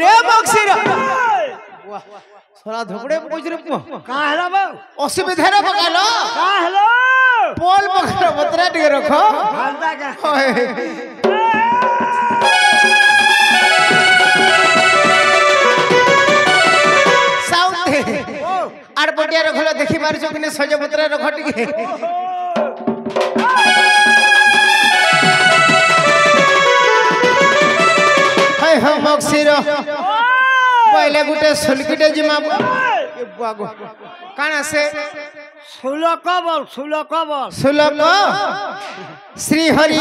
रे बक्सीर सोला धोकड़े पूछरे का हला बा असुविधा रे बकालो का हलो पोल बकरा बतरा टिके रखो भालता का साउंड आर पटिया रखलो देखि मारछो कि सज बतरा रखो टिके हाय हम बक्सीर पहले गुटे सुलकिटे जिमा बागो काना से सुलक बोल सुलक श्री हरि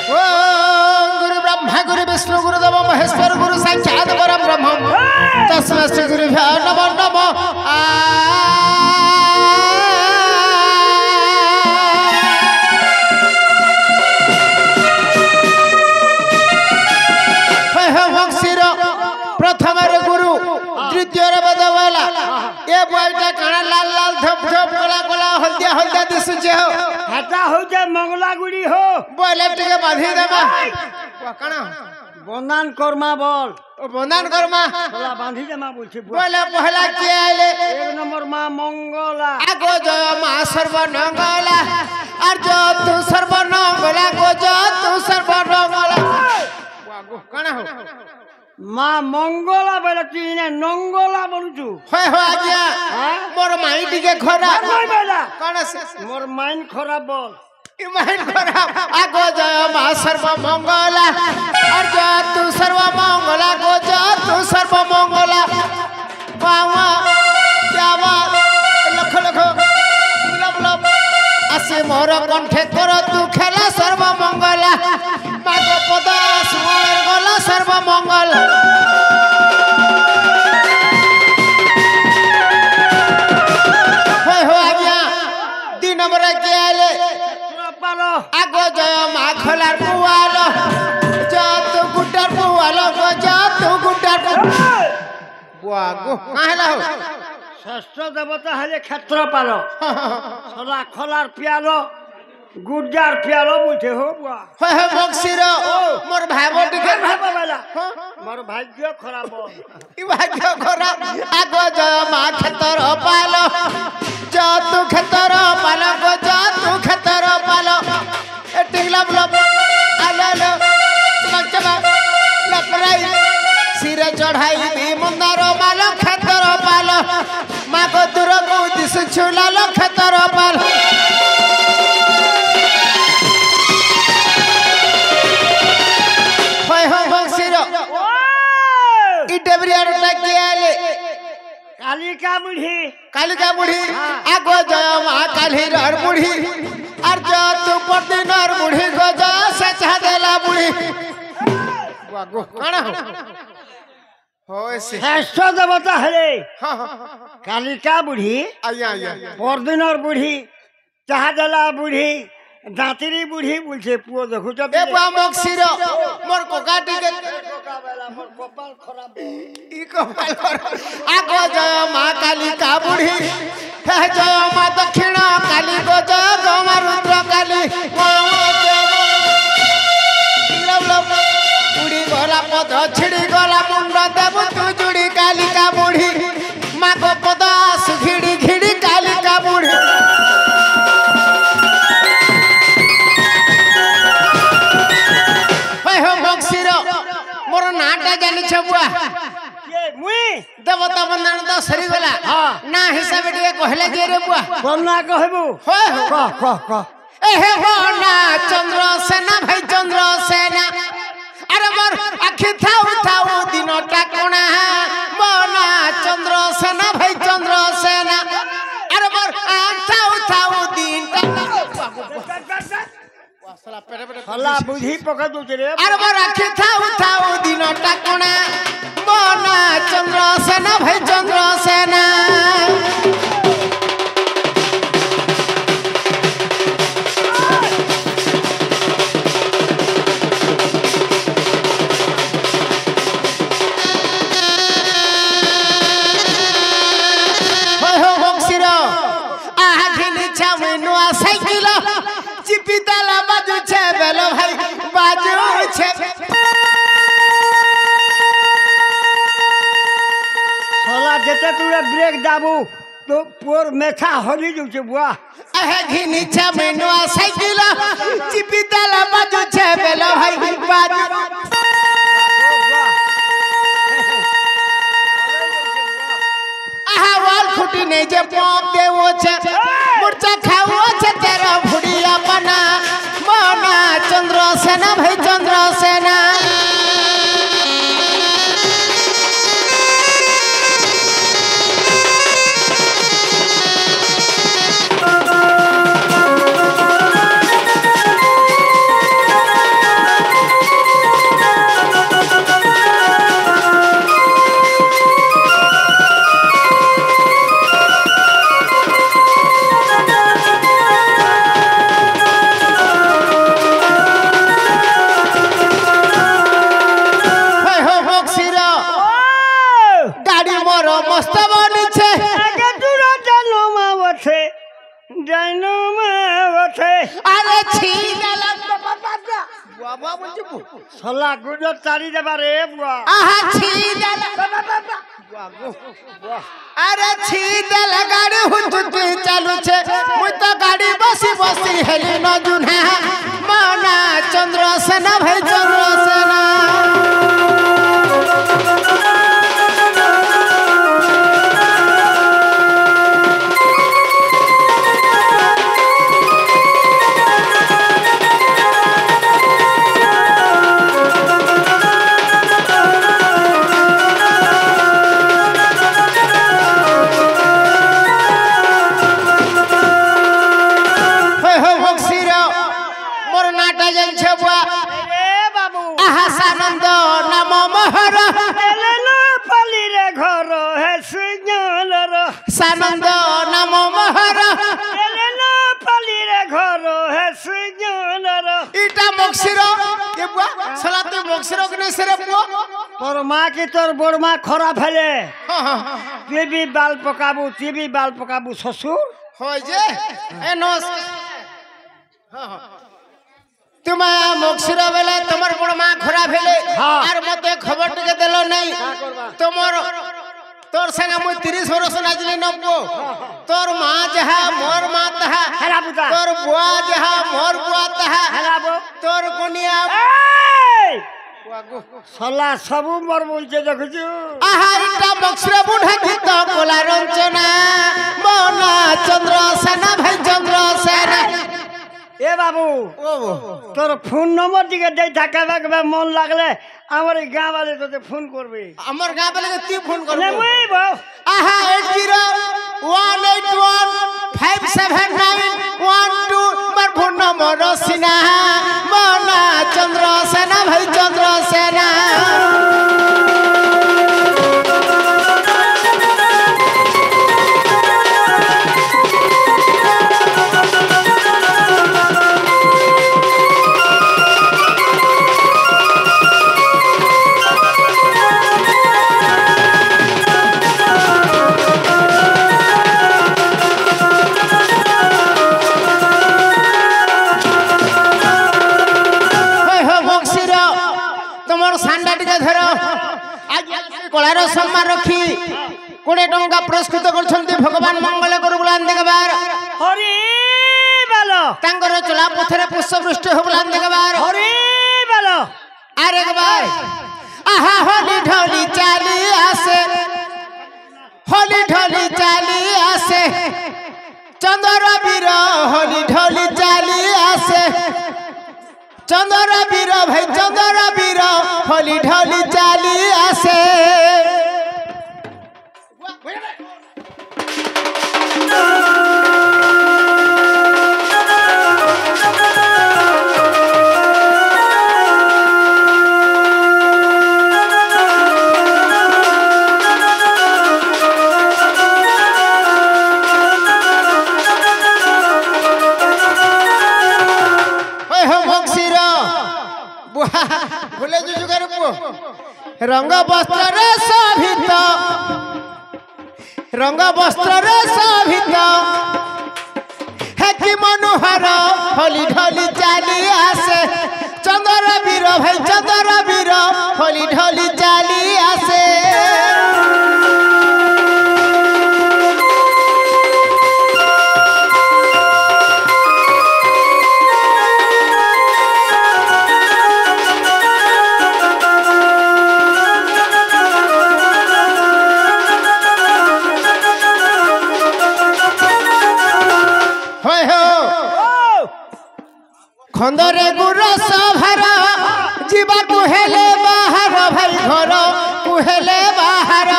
गुरु ब्रह्मा गुरु विष्णु गुरुदेव महेश्वर गुरु साक्षात् परम ब्रह्म तस्मै श्री गुरुभ्यो नमो नमः प्रथम गुरु द्वितीय बदवाला ए बॉयटा काना लाल लाल धप धप कला कला हल्दिया हल्दिया दिसुचे हो हटा हो जा मंगला गुड़ी हो बोले टिके बांधी देबा काना बंधन कर्मा बोल बंधन कर्मा बोला बांधी देमा बोलछे बोले पहला के आइले एक नंबर मां मंगला आगो जय मां सर्वनंगला और जो तू सर्वनंगला गो जो तू सर्वनंगला वागो काना हो मां मंगला बोले तीने नंगला बोलुछु होय हो आज्ञा मोर माई टिके खराब नहीं बेला काना से मोर माइन खराब बोल ई माइन खराब आगो जय मां सर्वमंगला और जो तू सर्वमंगला गो जो तू सर्वमंगला बावा जावा लख लख लब लब आसे मोर कंठे कर तू खेला सर्वमंगला मागो पद सुवर गला सर्वमंगल होय हो आज्ञा तीन नंबर के आले पालो आगो जय मा खलार पुआलो जा तू गुटार पुआलो गो जा तू गुटार वागो काहेला हो षष्ठ देवता हले क्षेत्र पालो सदा खलार पियालो गुड्डार पियालो बोलते हो बुआ होय हो बक्सीर मोर भाबो टिके भाबा वाला मोर भाग्य खराब ई भाग्य खराब आगो जय मा क्षेत्र पालो जा तू क्षेत्र पालो गो जा तू क्षेत्र पालो ए टिगला लब आलो चमक चमक लपराई सिरे चढ़ाई भी मुंदार मालो क्षेत्र पालो मा को दूर को दिस छुलालो क्षेत्र पालो होय हो बक्सीर ई डेबरियाटा के आले कालिका बुढ़ी आगो जय मां काली रर बुढ़ी और जो तू पतिनर बुढ़ी गो जा से चादेला बुढ़ी वागो काना होय से श्रेष्ठ देवता हले हां कालिका बुढ़ी आया आया परदिनर बुढ़ी चाहदला बुढ़ी दांतरी बुढ़ी बोलछे पुओ देखु त ए बुआ बक्सीर मोर कोकाटी के मोर कपाल खराब ई कपाल खराब आगो जय मां कालिका बुढ़ी हे जय मां दक्षिण काली गो जय गो मां रुद्र काली लब लब उड़ी गला पद छिड़ी गला मुंड देव तू जुड़ी कालिका बुढ़ी मां को पद सुखिड़ी घिड़ी कालिका बुढ़ी मोर नाटा जानी छबुआ ये मुई देवता बंदन तो सरी गला ना हिसाब टिके कहले जे रे बुआ कोना कहबू होय कह एहे हो ना चंद्रसेना भाई चंद्रसेना अरे मोर आखि थाउ थाउ दिनटा कोना मोना चंद्रसेना भाई चंद्रसेना अरे मोर थाउ थाउ दिनटा हला बुद्धि पका दो रे अरे मोर आखि थाउ थाउ दिनटा कोना मोना चंद्रसेना भाई चंद्रसेना বাবু তো পোর মেথা হলি যাচ্ছে বুয়া আহে ঘিনিছে মেনুয়া সাইকেল চিপি দেলা বাজুছে বেল ভাই বাজু আহা ওয়াল ফুটি নেই যে পপ দেওছে মুরচা খাওছে তেরা ভুড়িয়া পানা মনা চন্দ্রসেনা ভাই চন্দ্রসেনা সলা গুজর চারি দেবা রে বুয়া আরে ছি দেল গাড়ি হুচুটি চালুছে মুই তো গাড়ি বসি বসি হেলি নজুনা মনা চন্দ্রসেনা ভাই চন্দ্রসেনা সানন্দ নাম মহর পালি রে ঘর হে সিঙ্গলর সানন্দ নাম মহর পালি রে ঘর হে সিঙ্গলর ইটা মক্সির কে বুয়া সলা তুই মক্সির কি নাই সেরে বুয়া তোর মা কি তোর বড় মা খরা ফেলে তুই বি বাল পকাবু শ্বশুর হয় যে এ নস তোমা মক্সির বেলে তোমার বড় মা খরা ফেলে আর মতে খবর টিকে দেল নাই তোমার তোর সঙ্গে মুই 30 বরস নাজলি নবো তোর মা যাহা মোর মা তাহা তোর বুয়া যাহা মোর বুয়া তাহা তোর কনিয়া সলা সবু মোর বলছে দেখুছু আহা ইটা মক্সির বুঢ়া গীত কোলা রঞ্চনা মনা চন্দ্রসেনা ভাই চন্দ্রসেনা এ বাবু তোর ফোন নম্বর দিকে দেই থাকে মন লাগলে আমার এই গাঁ বালে তোকে ফোন করবে আমার গাঁ বালে তুই ফোন করবে আহা 8018757912 আমার ফোন নম্বর সিনা মনা চন্দ্রসেনা ভাই চন্দ্রসেনা কলার সম্মান রক্ষি 20 টঙ্কা পুরস্কৃত করছেন ভগবান মঙ্গল করু বুলান দেখবার হরি বেলো তাঙ্গর চলা পথরে পুষ্পবৃষ্টি হো বুলান দেখবার হরি বেলো আর একবার আহা হলি ঢলি চালি আসে হলি ঢলি চালি আসে চন্দ্র বীর হলি ঢলি চালি আসে চন্দ্র বীর ভাই চন্দ্র বীর হলি ঢলি চালি আসে ভুলে যুগার রঙ বস্ত্রে শোভিত রঙ বস্ত্রে শোভিত হে কি মনোহর হলি ঢলি চালি আসে চন্দ্র বীর ভাই চন্দ্র বীর হলি ঢলি চালি আসে ଖନ୍ଦରେ ଗୁରସ ଭାର ଯିବାକୁ ହେଲେ ବାହାର ଭାଇ ଘର କୁହେଲେ ବାହାର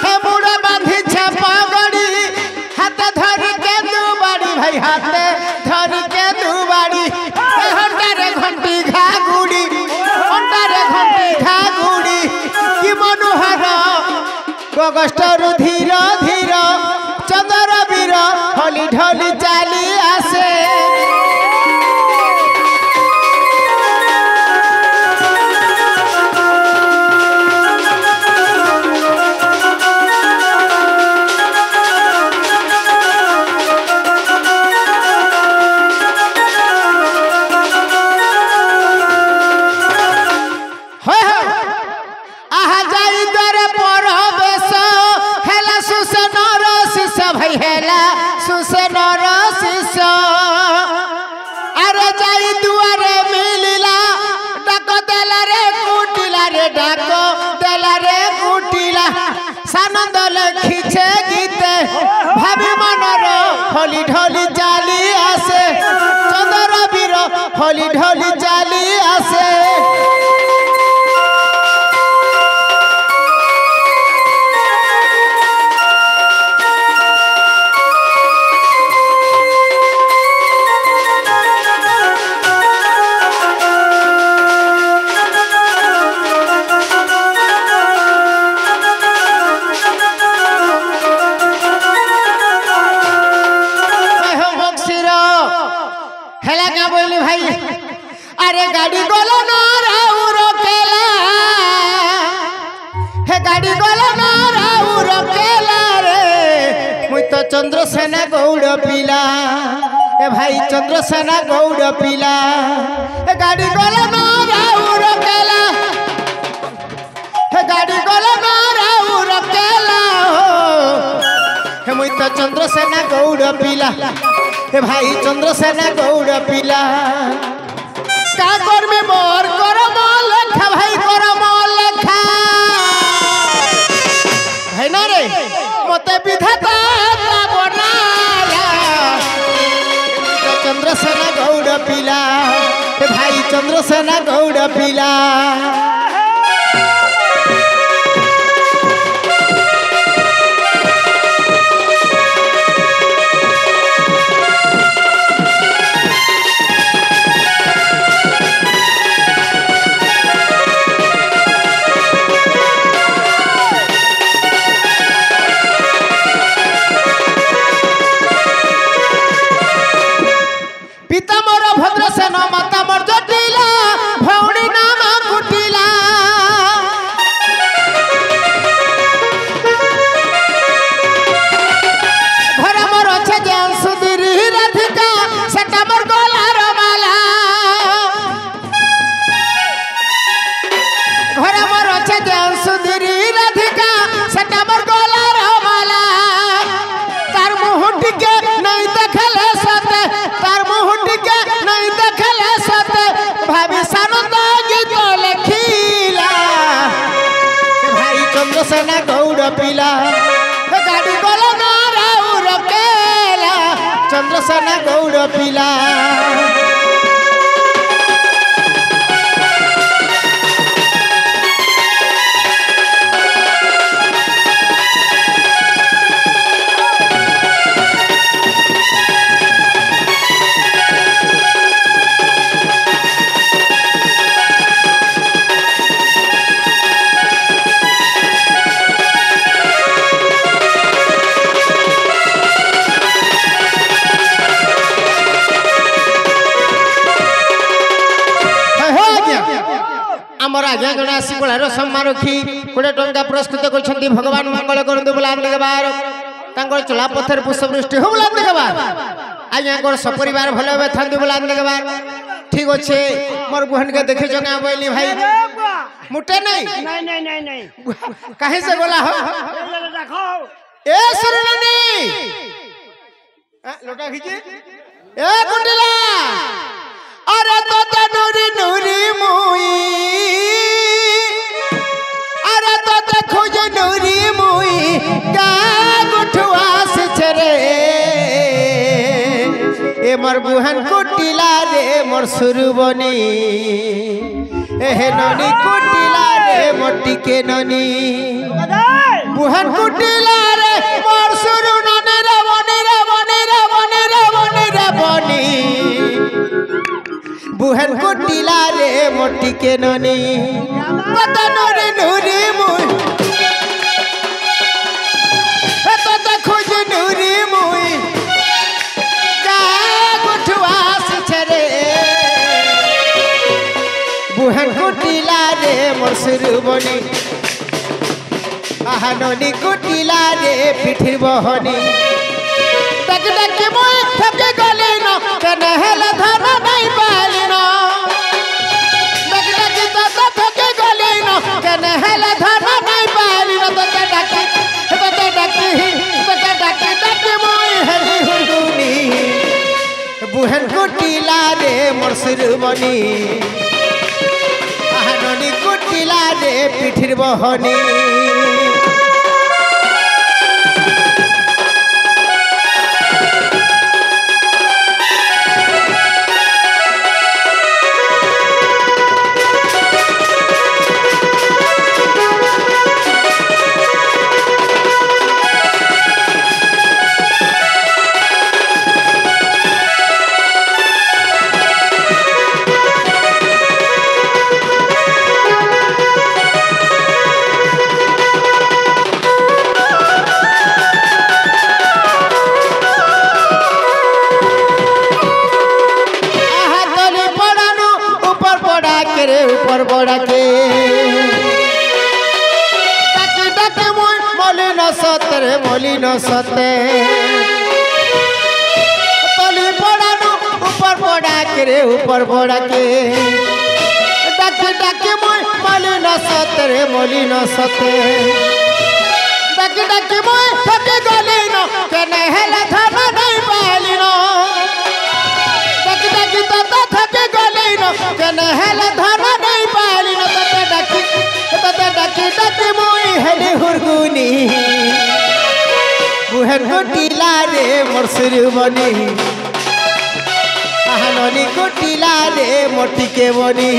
ହେ ମୁଡ଼ ବାନ୍ଧିଛେ ପଗଡ଼ି ହାତ ଧରି କେନ୍ଦୁ ବାଡ଼ି ଭାଇ ହାତେ ଧରି କେନ୍ଦୁ ବାଡ଼ି ହଣ୍ଟାରେ ଘଣ୍ଟି ଘା ଗୁଡ଼ି ହଣ୍ଟାରେ ଘଣ୍ଟି ଘା ଗୁଡ଼ି କି ମନୋହର ଗଗଷ୍ଟରୁ ଧୀର ଧୀର ଚନ୍ଦ୍ର ବୀର ঢলি ঢলি চালি আসে भाई हेला सुसेनर शिष्य अरे जाई दुआरे मिलिला डाक देला रे कुटिला रे डाक देला रे कुटिला सानंद लिखिछे गीते भाभी मनर होली ढोली चाली आसे चंद्र वीर होली ढोली चाली आसे अरे गाड़ी गोला ना राउ रोकेला हे गाड़ी गोला ना राउ रोकेला रे मुई तो चंद्रसेना गौड़ पिला ए भाई चंद्रसेना गौड़ पिला हे गाड़ी गोला ना राउ रोकेला हे गाड़ी गोला ना राउ रोकेला हे मुई तो चंद्रसेना गौड़ पिला हे भाई चंद्रसेना गौड़ पिला का करबे मोर करम लेखा भाई करम लेखा है ना रे मते विधाता बनाया चंद्रसेना गौड़ पिला भाई चंद्रसेना गौड़ पिला भद्रसेन माता मोर जटिला भौणी नाम कुटिला घर मोर अच्छे जान सुधीरी राधिका सेटा मोर गलार माला घर मोर अच्छे जान सुधीरी राधिका सेटा मोर गलार माला तार मुह टिके नहीं देखले सते तार मुह टिके भाभी सानंद गीत लिखिला भाई चंद्रसेना गौड़ पिला गाड़ी गोला ना राउ रोकेला चंद्रसेना गौड़ पिला आमर आज्ञा जन आसी कलार सम्मान रखी 20 टंका पुरस्कृत कर भगवान मंगल करंतु बुलान देबार तांकर चला पथर पुष्पवृष्टि हो बुलान देबार आज्ञा कर सपरिवार भले भाबे थांदी बुलान देबार ठीक अच्छे मोर बहन के देखे जंगा बोली भाई मुटे नहीं नहीं नहीं नहीं नहीं काहे से गोला हो देखो ए सुरननी लोटा खींचे ए कुंडला अरे तो नूरी नूरी मुई अरे तो खोज नूरी मुई का गुठवा बुहन कुटिला रे मोर सुरुबनी एहे ननी कुटिला रे मोटी के ननी बुहन कुटिला रे मोर सुरु ननी रे बनी रे बनी रे बनी रे बनी रे बनी बुहन कुटिला रे मोटी के ननी पता नरे नूरी मुई तो खोज नूरी मुई बुहन कुटिला रे मोर सुरुबनी आहा ननी कुटिला रे पिठिर बहनी डक डक मोय थके गले न कने हेला धन नहीं पाली न डक डक तो थके गले न कने हेला धन नहीं पाली न तो डक मोय हेली हुरगुनी बुहन कुटिला रे मोर सुरुबनी ननी कुटिला रे पिठिर बहनी ऊपर बड़ा के डाके डाके मलिन सतरे मलिन सते तली पड़ानु ऊपर बड़ा के रे ऊपर बड़ा के डाके डाके मलिन सतरे मलिन सते डाके डाके थके गले न कने हेला धन नहीं पाली न डाके डाके तो थके गले न कने हेला धन नहीं पाली न तते डाके मोई हेली हुरगुनी बुहन कुटिला रे मोर सुरुबनी आहा ननी कुटिला रे मोटी के बनी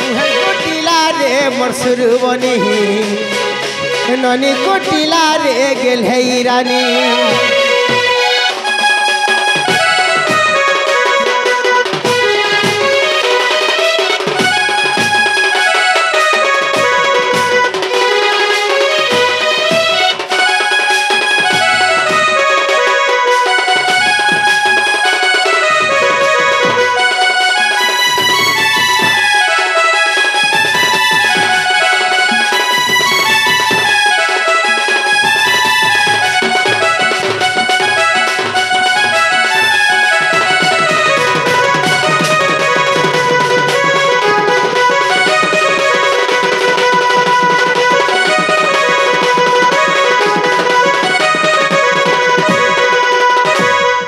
बुहन कुटिला रे मोर सुरुबनी ननी कुटिला रे गेल है रानी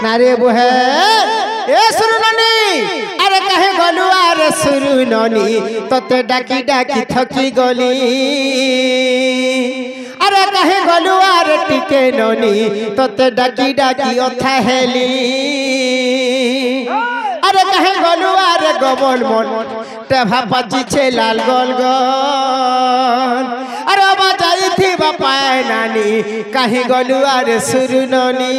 नारे बुहे ए सुनु ननी अरे कहे गलु अरे सुनु ननी तते डाकी डाकी थकी गली अरे कहे गलु अरे टिके ननी तते डाकी डाकी अथा हेली अरे कहे गलु अरे गबल मन टेभा पाची छे लाल गल गल अरे बाजाई थी बापाए नानी कहीं गलु अरे सुरु ननी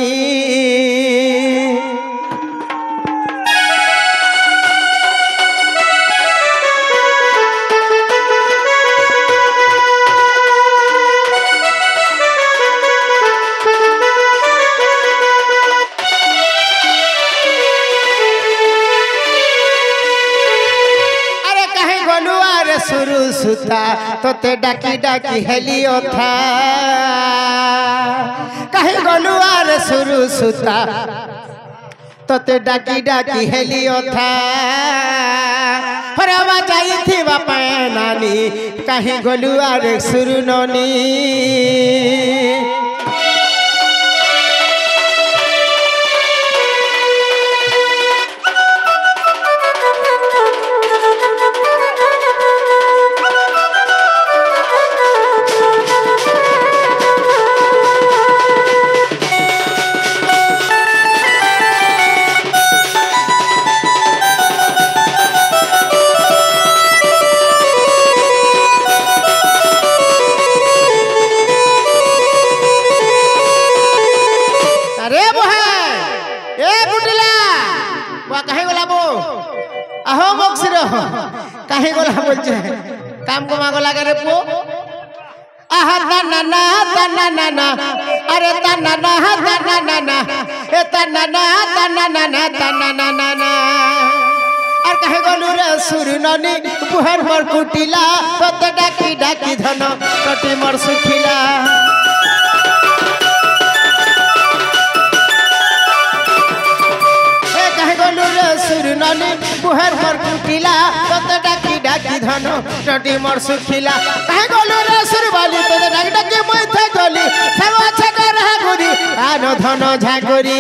सुरु सुता तोते डाकी डाकी हेलियो था कहीं गलु आरे सुरु सुता तोते डाकी डाकी हेलियो था हरवा जाई थी बापा नानी कहीं गलु आरे सुरु ननी कहीं गोला बो आहो मक्सिरो कहीं गोला बोलছে काम को मांगो लगा रे पो आहा तना ना अरे तना ना ए तना ना আর কাহে গলু রে সুর ননি বুহার মর কুটিলা কত ডাকি ডাকি ধন কটি মর সুখিলা এ কাহে গলু রে সুর ননি বুহার মর কুটিলা কত ডাকি ডাকি ধন কটি মর সুখিলা কাহে গলু রে সুর বালি তো ডাকি ডাকি মই থাই গলি সব ছক রহ গুরি আনো ধন ঝাগরি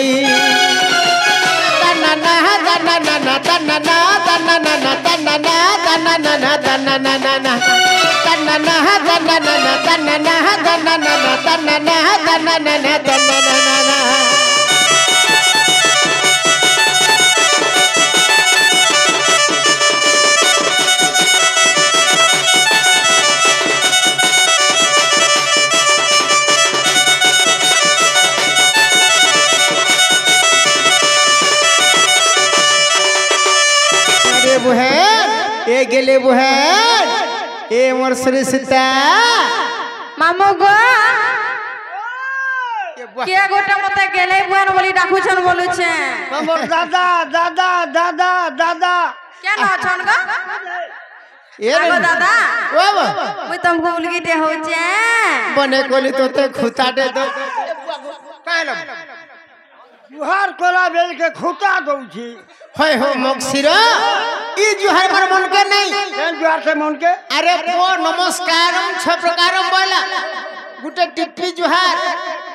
ए गेले बुहेन ए मोर सरिता मामू गो के गोटा मते गेले बुहेन बोली डाकुछन बोलुछे हमर दादा दादा दादा दादा केन अछन गो ए गो दादा ओ बा मुई तुमको उलगिटे होचे बने कोली तोते खुता दे दो कालो जुहार कोला बेल के खुता दउछी होय हो मक्सिरो ई जुहार पर मन के नहीं केन जुहार से मन के अरे पो नमस्कारम छ प्रकारम बोला गुटे टिप्पी जुहार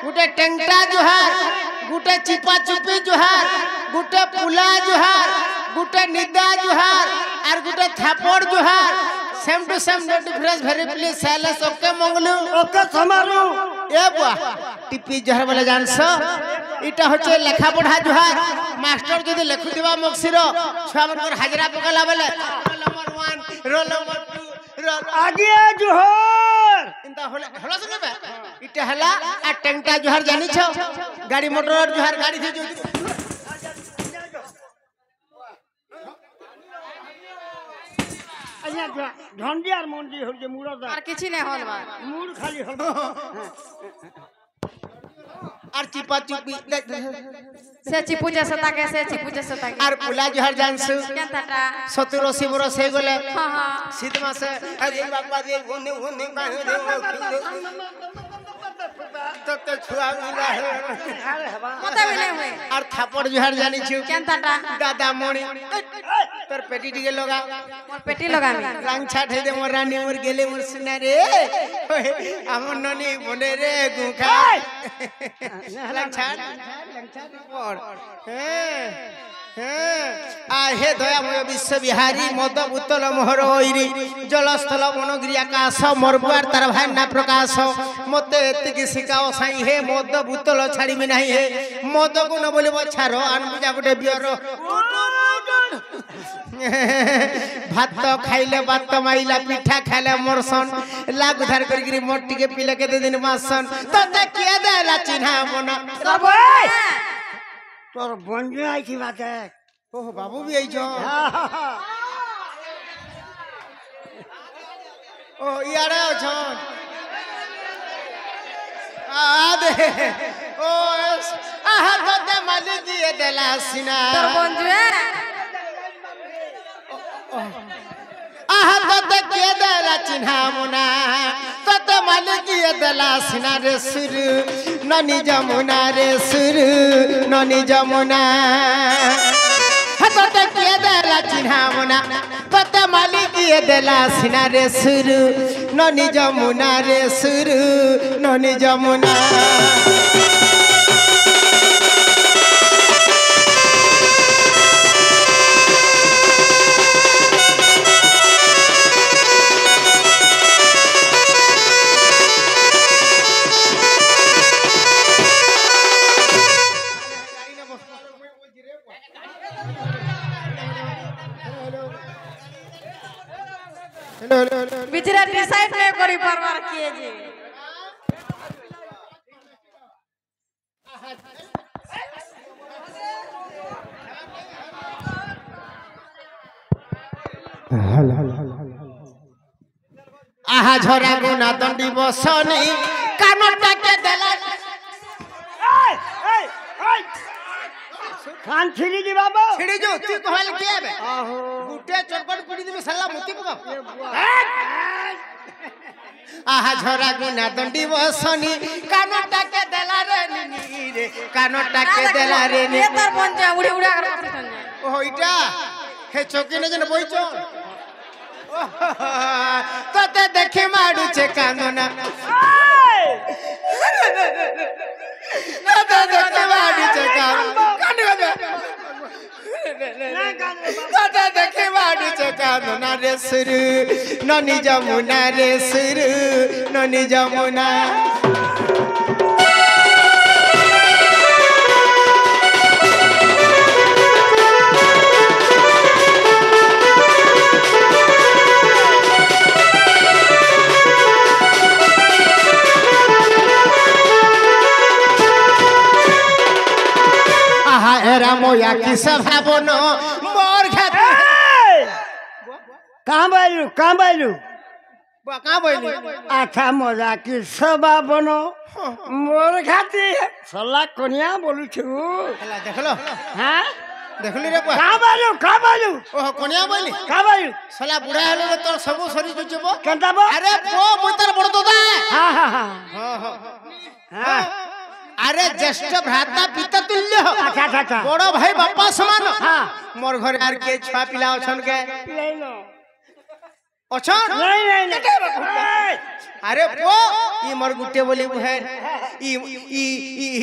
गुटे टेंगटा जुहार गुटे चिपा चुपी जुहार गुटे पुला जुहार गुटे निदा जुहार और गुटे थापड़ जुहार same to same no difference very please silence okay Manglu okay Samaru ए बुआ टिप्पी जुहार बोले जानसो इटा होचे लेखा पढ़ा जुहार मास्टर जदि लेखु दिबा मक्सिरो छुआ मन हाजरा पकला बेले रोल नंबर 1 रोल नंबर 2 आगे जुहार इंता होला सुने बे इटा हला आ टेंगटा जुहार जानी छो गाड़ी मोटर जुहार गाड़ी थी जो अइया झंडियार मंडी हो जे मुड़ा আর কিছু নাই হল বা मूड खाली हो और चिपा चुपी সে চিপু জেসে তাকে সে চিপু জেসে তাকে और पुला जुहार जानसु কেন তাটা 70 80 बरस हे गेले हां हां शीत मासे अरे बाबा दे होने बाहे दे तो छुआ मिला है মতে বিলে হই और थापड़ जुहार जानी छु কেন তাটা दादा मोणी तोर पेटी टिके लगा মোর পেটি লাগামি रंग छाट दे मोर रानी मोर गेले मोर सुना रे हमर ननी बने रे गुखा रंग छाट पर आ हे दयामय विश्व बिहारी मद बुतल मोहर ओइरी जलस्थल मनगिरी आकाश मोरबुआर तार भान्ना प्रकाश मते एतिकी सिकाओ साई हे मद बुतल छाड़ी मी नाही हे मद को न बोलिबो छारो आन बुझा गुटे बियर भात खाइले भात माइला पिठा खाइले मोरसन लाग उधार करगिरी मोटी के पिले के दिन मासन तते के देला चिन्हा मना बाबू तोर बंजे आई की बात है ओह बाबू भी आई जो ओ यारे छ आ दे ओ आहा तते माली दिए देला सिना তোর বন্ধুয়ে आहा तते के देला चिन्हा मुना तते माली दिए देला सिना रे सुर ननी जमुना रे सुर ननी जमुना तते के देला चिन्हा मुना तते माली दिए देला सिना रे सुर ननी जमुना रे सुर ननी जमुना बिचरा डिसाइड नहीं करी परवार किए जी আহা ঝরা গুনা দণ্ডি বসনি কানটাকে দেলা কান ছিড়ি দি বাবা ছিড়ি যো তুই কহল কি হবে আহো গুটে চরপট পিড়ি দিবি সালা মুতি পকা আহা ঝরা গুনা দণ্ডি বসনি কানটাকে দেলা রে নিনি রে কানটাকে দেলা রে নি ये तर बन जा उड़ी उड़ा कर पास चल जाए ও ইটা হে চকিনে যেন বইছ তোতে দেখে মাডুছে কান্দনা তোতে দেখে মাডুছে কান্দনা তোতে দেখে মাডুছে কান্দনা রে সুরু ননি যমুনা রে সুরু ননি যমুনা আহা এরা মোয়া কি সভাবন মোর খাতে कहाँ बैलू কা বইলি अच्छा मजा की सभा बनो मोर खाती सला कनिया बोलू छु হেলা দেখলো हाँ দেখলি রে পা कहाँ बैलू ও কোনিয়া বইলি कहाँ बैलू শালা বুড়া হলো রে তোর সবু সরি জুজব केंता बो আরে ও মুই তোর বড় দাদা हाँ हाँ हाँ হ্যাঁ হ্যাঁ हाँ আরে জ্যেষ্ঠ ভ্রাতা পিতা তুল্য अच्छा अच्छा अच्छा বড় ভাই বাপা সমান हाँ মোর ঘরে আর কে ছুয়া পিলা অছন কে ले लो অছন नहीं नहीं नहीं আরে পো ই মোর গুটে বলি বুহেন ই ই ই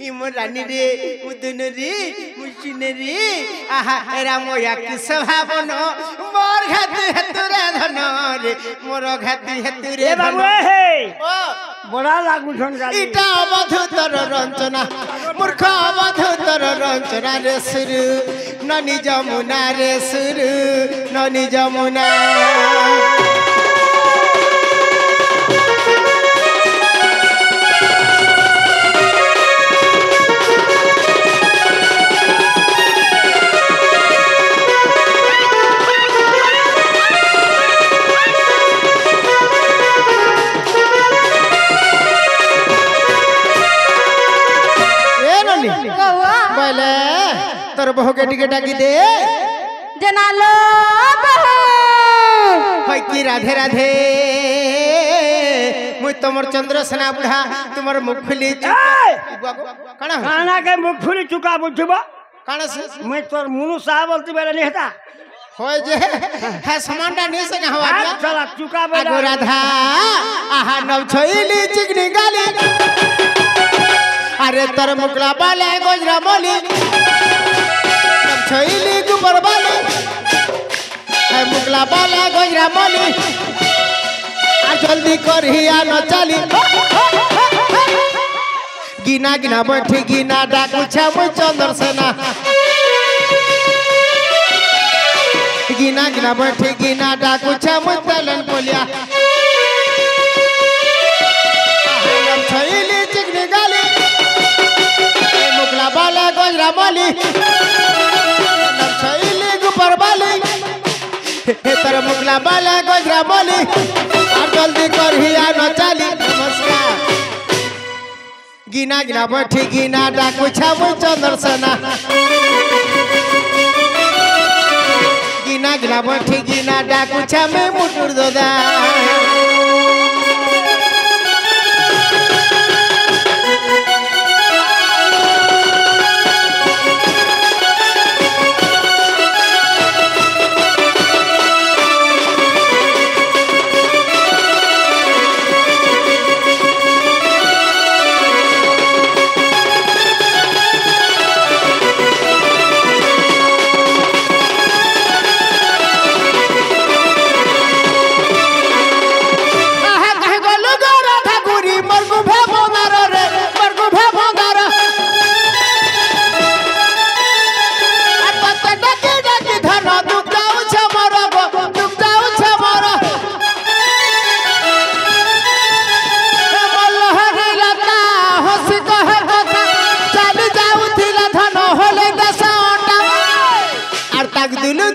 ই মোর রানী রে মুদন রে মুচিনে রে আহা এরা মোয়া কি সভাবন মোর ঘাতি হেতুরে ধন রে মোর ঘাতি হেতুরে ए ধন बाबू हे ও बड़ा लागू छन गाली ইটা অবধূতর রঞ্জনা মূর্খ অবধূতর রঞ্জনা রে সুরু ননি যমুনা রে সুরু ননি যমুনা এ ননি कहुआ বলে তোর বহুকে টিকে ডাকি দে जना लो बहू হয় কি রাধে রাধে মুই তোমার চন্দ্রসেনা বুড়া তোমার মুখ খুলি কানা खाना के मुख फुली चुका बुझबो কানা मैं तोर मुनु साहब बोलती बेले नहीं था হয় যে হ্যাঁ সমানটা নিয়ে সে না হওয়া आज चला चुका बेले আগো রাধা আহা নব ছইলি চিকনি গালি আরে তোর মুকলা বালে গজরা মলি নব ছইলি গুবর বালি এই মুকলা বালে গজরা মলি আর জলদি করহিয়া ন চালি গিনা গিনা বৈঠি গিনা ডাকুছা মুই চন্দর সেনা গিনা গিনা বৈঠি গিনা ডাকুছা মুই তেলেন বলিয়া ছইলি চিকনি গালি মুকলা বালে গজরা মলি ছইলি গুপর বালি তোর মুকলা বালে গজরা মলি আর জলদি করহিয়া ন চালি নমস্কার গিনা গিনা বৈঠি গিনা ডাকুছা মুই চন্দর সেনা গিনা গিনা বৈঠি গিনা ডাকুছা মে মুটুর দাদা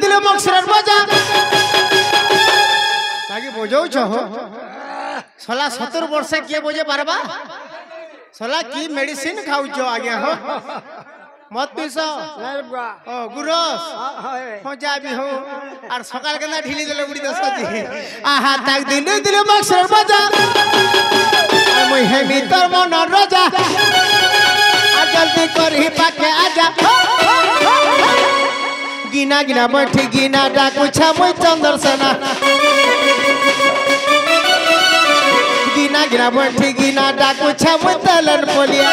দিল মকসরের মজা বজাউছ হো সলা 70 বর্ষে কে বজে পারবা সলা কি মেডিসিন খাউছ আগে হো মত পিস নাই বুয়া ও গুরস হয় हो जाबी हो और सकाल केना ढीली देले उड़ी दसती आहा ताक दिल दिल बक्सर बजा आ मुई हे मितर मन रजा आ जल्दी करही पाके आजा गिना गिना बैठी गिना डाकू छा मुई चंदर सेना गिना गिना बैठी गिना डाकू छा मुई तलन पोलिया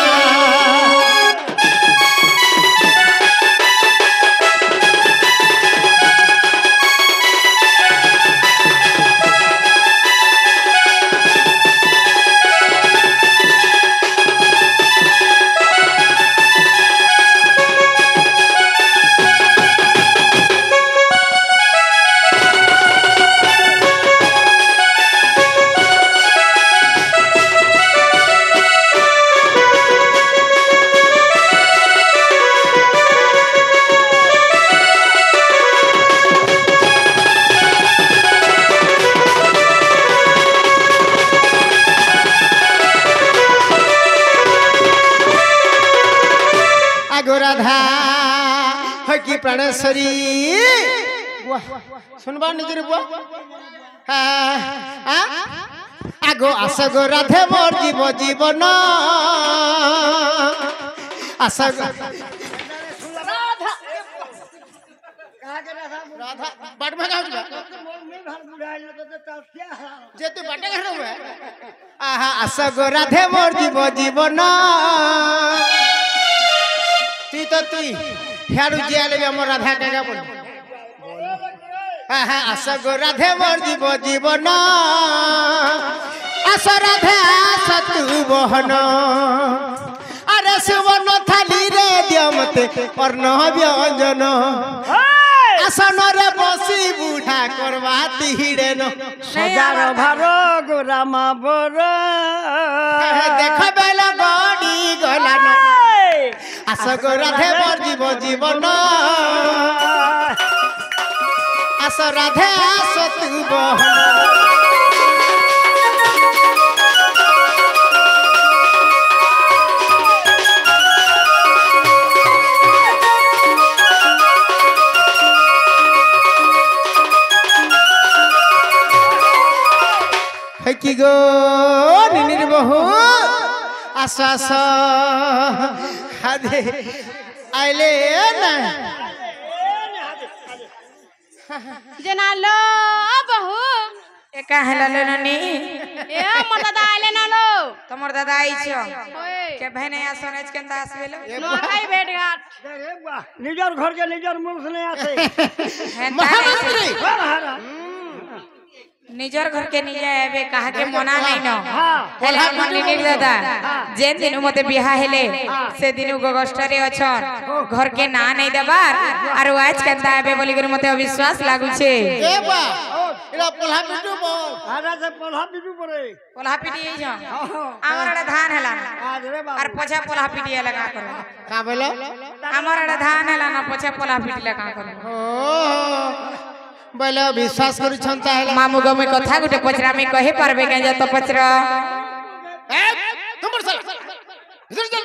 राधा है कि प्राणेश्वरी सुनबा निजर बुआ आगो आसगो राधे मोर जीव जीवन आसगो राधा बाट में गाउछ जे तू बाटे घर में आहा आसगो राधे मोर जीव जीवन तुई हेडू जियाले भी हमर राधा कागा बोल हां आसगो राधे मोर जीव जीवन आस राधे आस तू बहन अरे सुवन थाली रे दियो मते अर्ण व्यंजन आसन रे बसी बुढ़ा करवा तिहिड़े न हजार भारो गोरामा बोर देख बेल गड़ी गला न आसगो राधे मोर जीव जीवन आस राधे आस तू बहन है कि गो निर्बहु आस आस हादे आइले ना जना लो बहू ए काहेला लेननी ए मोर दादा आइले ना लो तमर दादा आइछो ओए के भैने आसनेज केंदा आसबेलो नो खाई भेट घाट रे बुआ निजर घर के निजर मुख से नहीं आते महामंत्री निजर घर के निजे एबे कहा के मना नहीं न हां हेले हमर निनिक दादा जेन दिनु मते बिहा हेले से दिनु गगस्टरे अछन घर के ना नहीं देबार और आज केंदा एबे बोली कर मते अविश्वास लागु छे ए बा एला पोल्हा बिटू बोल आरा से पोल्हा बिटू परे पोल्हा पिटी छ हमर धान हेला आज रे बाबू और पछा पोल्हा पिटी लगा कर का बोलो हमर धान हेला न पछा पोल्हा पिटी लगा कर ओ बोलो विश्वास करू छंता है मामू गो में कथा गुटे पचरा में कहे परबे के जत पचरा ए तुम चल इधर चल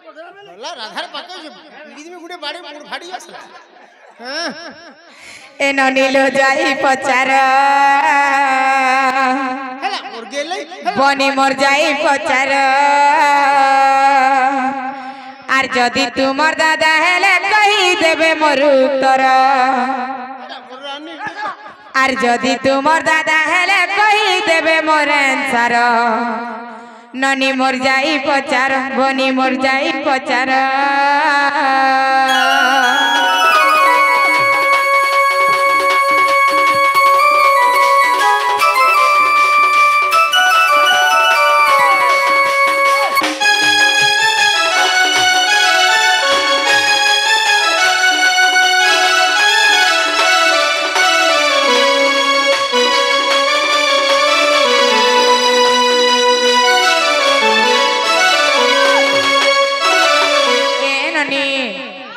बोला राधार पाके पीड़ी में गुटे बाड़ी मुड़ फाड़ी असला हां ए ननीलो जाई पचारा हेला मोर गेलै बनी मोर जाई पचारा आर जदी तुमर दादा हेले कहि देबे मोर उत्तर आर जदी तुमर दादा हेले कहि देबे मोर आंसर ननी मोर जाई पचार बनी मोर जाई पचार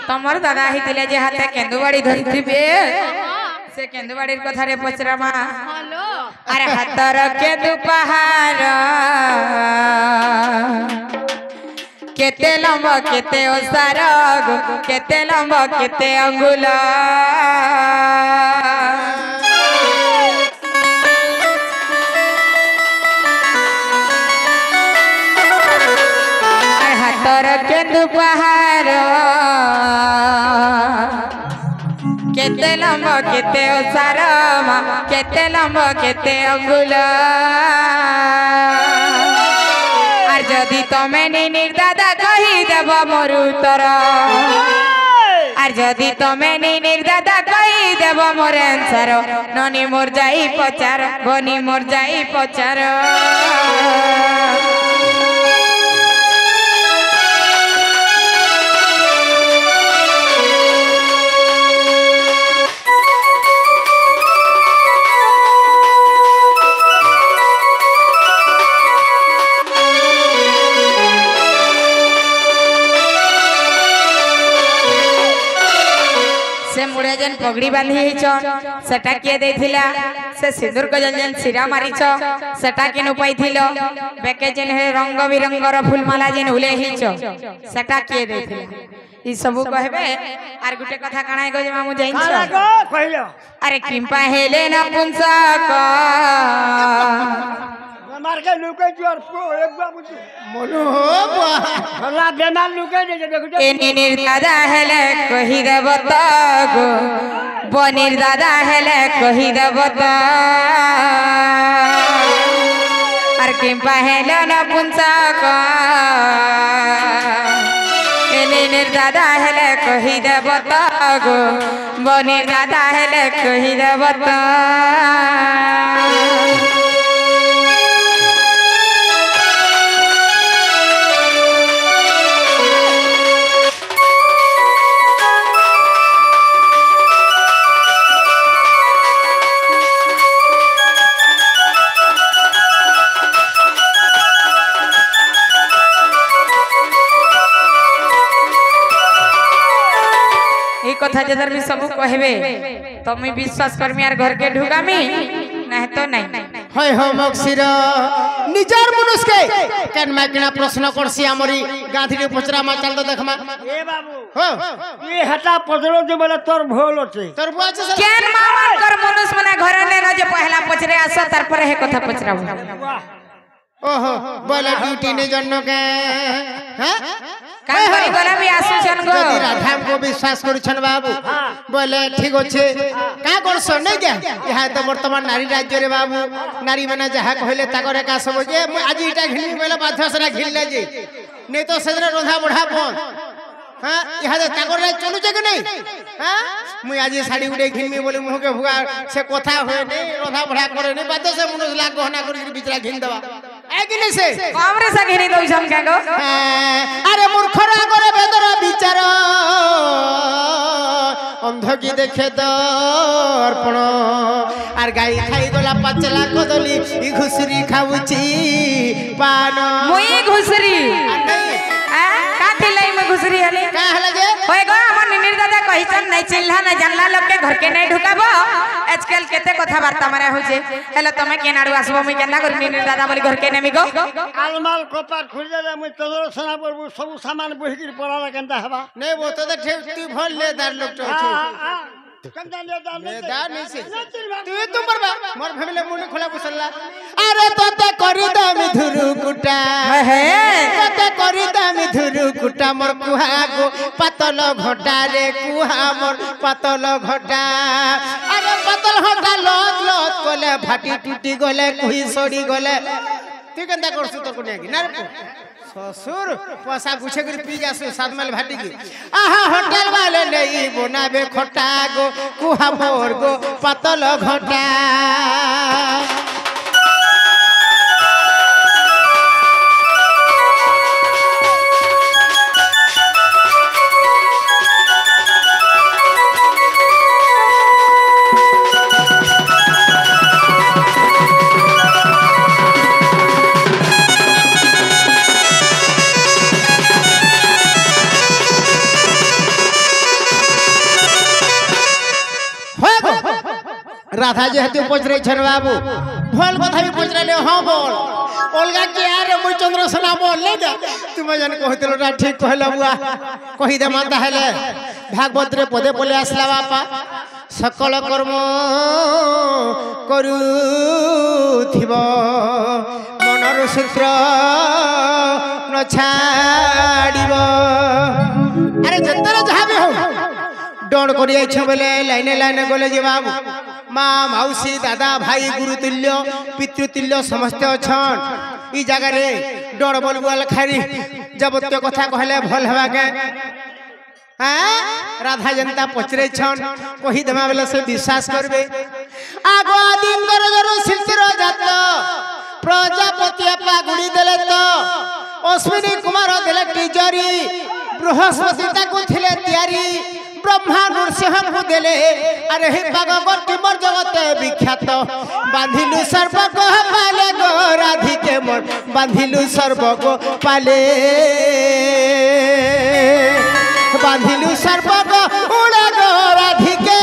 तमर दादा हितिले जे हाथे केंदुबाड़ी धरिथिबे से केंदुबाड़ीर कथा रे पचरामा हेलो अरे हाथर के दुपहार केते लंब केते ओसार केते लंब केते अंगुल हाथर के दुपहार केते लंब केते ओसार केते लंब केते अंगुल आर जदि तमे निर्दादा कही देव मोर उत्तर आर जदि तमे निर्दादा कही देव मोर आंसर ननी मोर जाई पचार बनी मोर जाई पचार मुड़े जेन पगड़ी बांधी सेटा किए देथिला से सिंदूर को जेन सिरा मारिछ सेटा केनु पाइथिलो बेके जेन हे रंग बिरंगर फूलमाला जेन उले हिछ सेटा किए देथिला ई सब कहबे आर गुटे कथा काणाय गजे मामू जाइछ कहियो अरे किंपा हेले ना पुंसक मार के लुके जोर पो एक बाबू मोनू हो भला बेमान लुके दे देखो ए निर्दादा हेले कहि देब तगो बनिर दादा हेले कहि देब त आर किंपा हेले न पुंसक ए निर्दादा हेले कहि देब तगो बनिर दादा हेले कहि देब त कथा जदर भी सब कहबे तो मैं विश्वास करमी यार घर के ढुकामी नहीं तो नहीं होय हो मक्सिर निजार मनुष्य के केन माइकना प्रश्न करसी हमरी गांधी रे पचरा मा चल तो देखमा ए बाबू हो ये हटा पजरो जे बोले तोर भोल होते तोर बुआ से केन मामा कर मनुष्य मने घर ने न जे पहला पचरे आस तार पर हे कथा पचराबो वाह ओहो बोले ड्यूटी ने जन्नो के हैं काम करी गला भी आसुछन गो जदि राधा को विश्वास करूछन बाबू बोले ठीक होछे का करसो नहीं के यहाँ तो वर्तमान नारी राज्य रे बाबू नारी माने जहा कहले ताकर का सब जे आज इटा घिनी बोले बाध्य से घिनले जे नहीं तो सजरा रोधा बढ़ा फोन हां यहाँ तो ताकर रे चलु जे के नहीं हां मुई आज साड़ी उडे घिनमी बोले मुह के भुआ से कथा होय नहीं रोधा बढ़ा करे नहीं बाध्य से मनुष्य लाग गहना करी बिचरा घिन देबा ए कि नहीं से हमरे से घिनी दो हम का गो अरे मूर्खरा करे बेदर विचार अंध की देखे दर्पण आर गाई खाई गला पाचला कदली ई घुसरी खाउची पान मुई घुसरी आ काठी लाई में घुसरी हले का हला जे होय गो हमर निनिर दादा कहिचन नहीं चिल्हा ना जानला लोग के घर के नहीं ढुकाबो आजकल केते कथा वार्ता मारा होजे हेलो तमे केनाडू आसबो मुई केना कर निनिर दादा बोली घर के नेमी गो आलमाल कपाट खुल जा मुई तोर सना पर सब सामान बहिगिर पड़ाला केनता हबा नहीं वो तो ठीक तू भल ले दार लोग तो कंदा ले दार नहीं से तू तुम बरबा मोर फैमिली मुंड खोला कुसल्ला अरे तोते करी दम धुरु कुटा हे तोते करी दम धुरु कुटा मोर कुहा गो पातल घटा रे कुहा मोर पातल घटा अरे पातल घटा लत लत कोले फाटी टूटी गले कुही सड़ी गले तू केनता करसु तो कोनिया की ना रे ससुर पैसा गुछे कर पी जासु सात माइल भाटी की आहा होटल वाले नहीं बनाबे खटा गो कुहा मोर गो पातल घटा राधा जी हते पचरे छन बाबू भल कथा भी पचराले हाँ बोल अलगा के यार मुई चंद्रसेना बोल ले जा तुम जन कहतिलो ना ठीक कहला बुआ कहि दे माता हेले भागवत रे पदे पले आसला बापा सकल कर्म करूथिब मनर सूत्र न छाड़िब अरे जतरा जहाँ भी हो डोड़ कर बेले लाइने लाइने गले जे बाबू माँ मौसी दादा भाई गुरुतुल्य पितृतुल्य समस्ते अच्छन ई जगह रे डोड़ बोल बोल खारी जबत्य कथा कहले भल हवा के हाँ राधा जनता पचरे छन कही देमा बेले से विश्वास करबे आगो दिन कर जरो सिलतिर जात प्रजापति अपा गुड़ी देले तो अश्विनी कुमार देले टीचरी बृहस्पति ताकू थिले तैयारी ब्रह्मा नरसिंह को देले अरे हे भगवती मोर जगत विख्यात बांधिलु सर्प को पाले गो राधिके मोर बांधिलु सर्प को पाले बांधिलु सर्प को उड़ा गो राधिके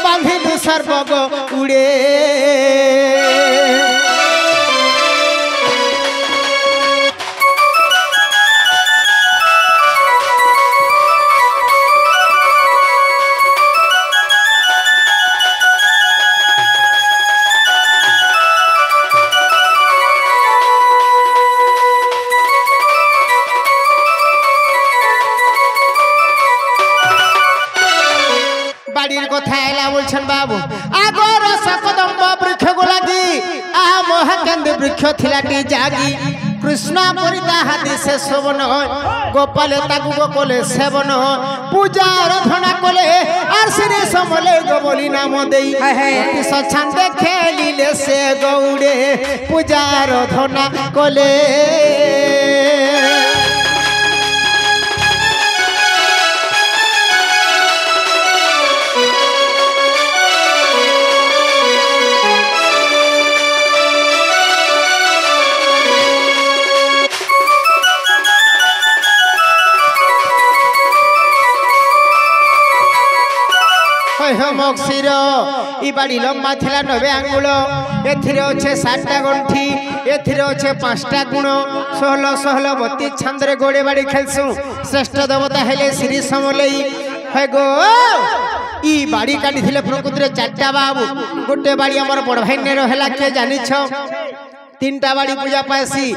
बांधिलु सर्प को उड़े बाबू आगोर सकदम्ब वृक्ष गोलागी आ मोहकेंद वृक्ष थिलाटी जागी कृष्ण परिता हाथी से शोभन गोपाल ताकू गोकले सेवन पूजा आराधना कले आर श्री समले गोबली नाम देई सछांदे खेलिले से गौड़े पूजा आराधना कले मक्सीर ई बाड़ी लंबा थिला 90 आंगुल एथिरे अच्छे 7टा गंठी एथिरे अच्छे 5टा गुण 16 32 छंदरे गोड़े बाड़ी खेलसु श्रेष्ठ देवता हेले श्री समलई है गो ई बाड़ी काटी थिले प्रकृति रे 4टा बाबू गोटे बाड़ी हमर बड़ भाई ने रहला के जानि छ 3टा बाड़ी पूजा पासी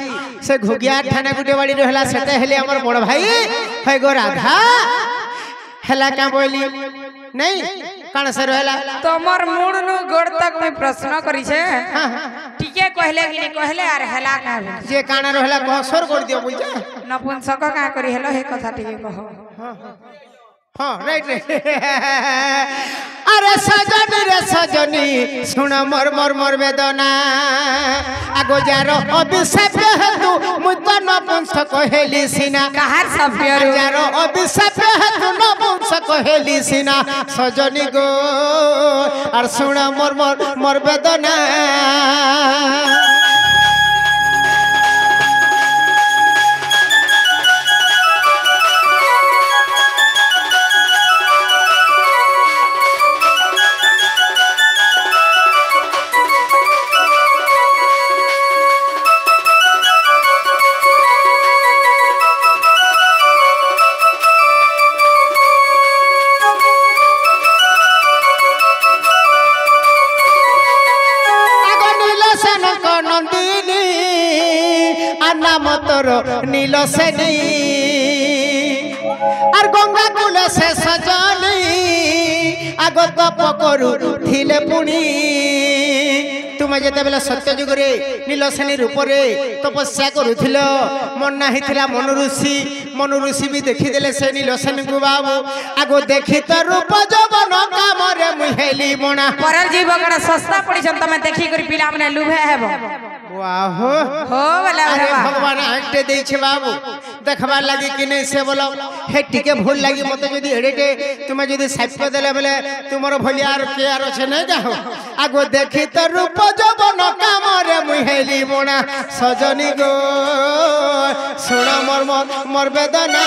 से घुगिया ठाने गुटे बाड़ी रहला सेते हेले हमर बड़ भाई है गो राधा हेला का बोली नहीं कान से रहला तोमर मूड नु गोड़ तक मैं प्रश्न करी छे ठीके कहले कि नहीं कहले आर हेला का जे कान रहला कह सोर कर दियो बुझा नपुंसक का करी हेलो हे कथा ठीके कह हां राइट अरे सजनी रे सजनी सुन मोर मोर मोर वेदना आगो जारो अभिशाप हेतु मुत नपुंसक हेली सिना कहार सभ्य जारो अभिशाप हेतु नपुंसक हेली सिना सजनी गो और सुन मोर मोर मोर वेदना नील सेनी और गंगा कुल से सजनी आगत पकरू थिले पुणी तुम जिते बेले सत्य जुग रे नील सेनी रूप रे तपस्या करुथिल मन नाही थिला मनु ऋषि भी देखिदेले से नील सेनी को बाबू आगो देखि त रूप जवन काम रे मुहेली बणा परल जीव कण सस्ता पड़ी छन तमे देखि करी पिला मने लुभे हेबो वाह हो वाला अरे भगवान आंटे दे छे बाबू देखबा लागि कि नहीं से बोलो हे टिके भूल लागि मते जदी एडेटे तुमे जदी साप्य देले बेले तुमरो भलियार के आरो छे नै जाहो आगो देखि त रूप जवन काम रे मुहेली बणा सजनी गो सुन मोर मोर वेदना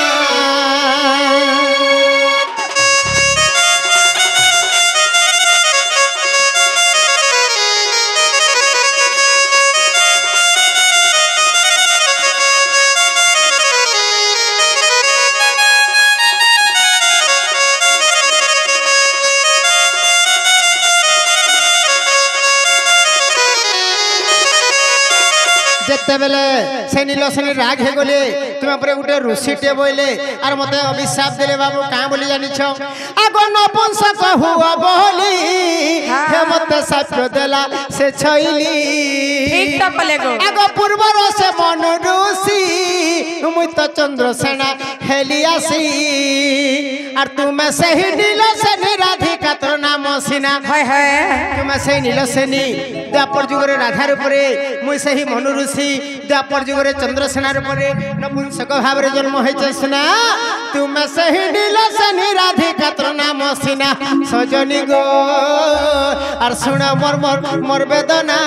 যেতবেলে সে নীলসেনী রাগ হয়ে গলে তুমি পরে গোটে ঋষিটে বইলে আর মতে অভিশাপ দেলে বাবু কাঁ বলি জানিছ আগ নপুংসক হুয়া বলি হে মতে সাপ্য দেলা সে ছইলি ঠিক তো কলে গো আগ পূর্বর সে মন ঋষি মুই তো চন্দ্রসেনা হেলি আসি আর তুমি সেই নীলসেনী রাধিকা তোর নাম সিনা হয় হয় তুমি সেই নীলসেনী দ্বাপর যুগরে রাধার উপরে মুই সেই মনু ঋষি দ্বাপর যুগরে চন্দ্রসেনার উপরে নপুংসক ভাবে জন্ম হয়েছে সিনা তুমি সেই নীলসেনী রাধিকা তোর নাম সিনা সজনী গো আর শুণ মোর মোর মোর বেদনা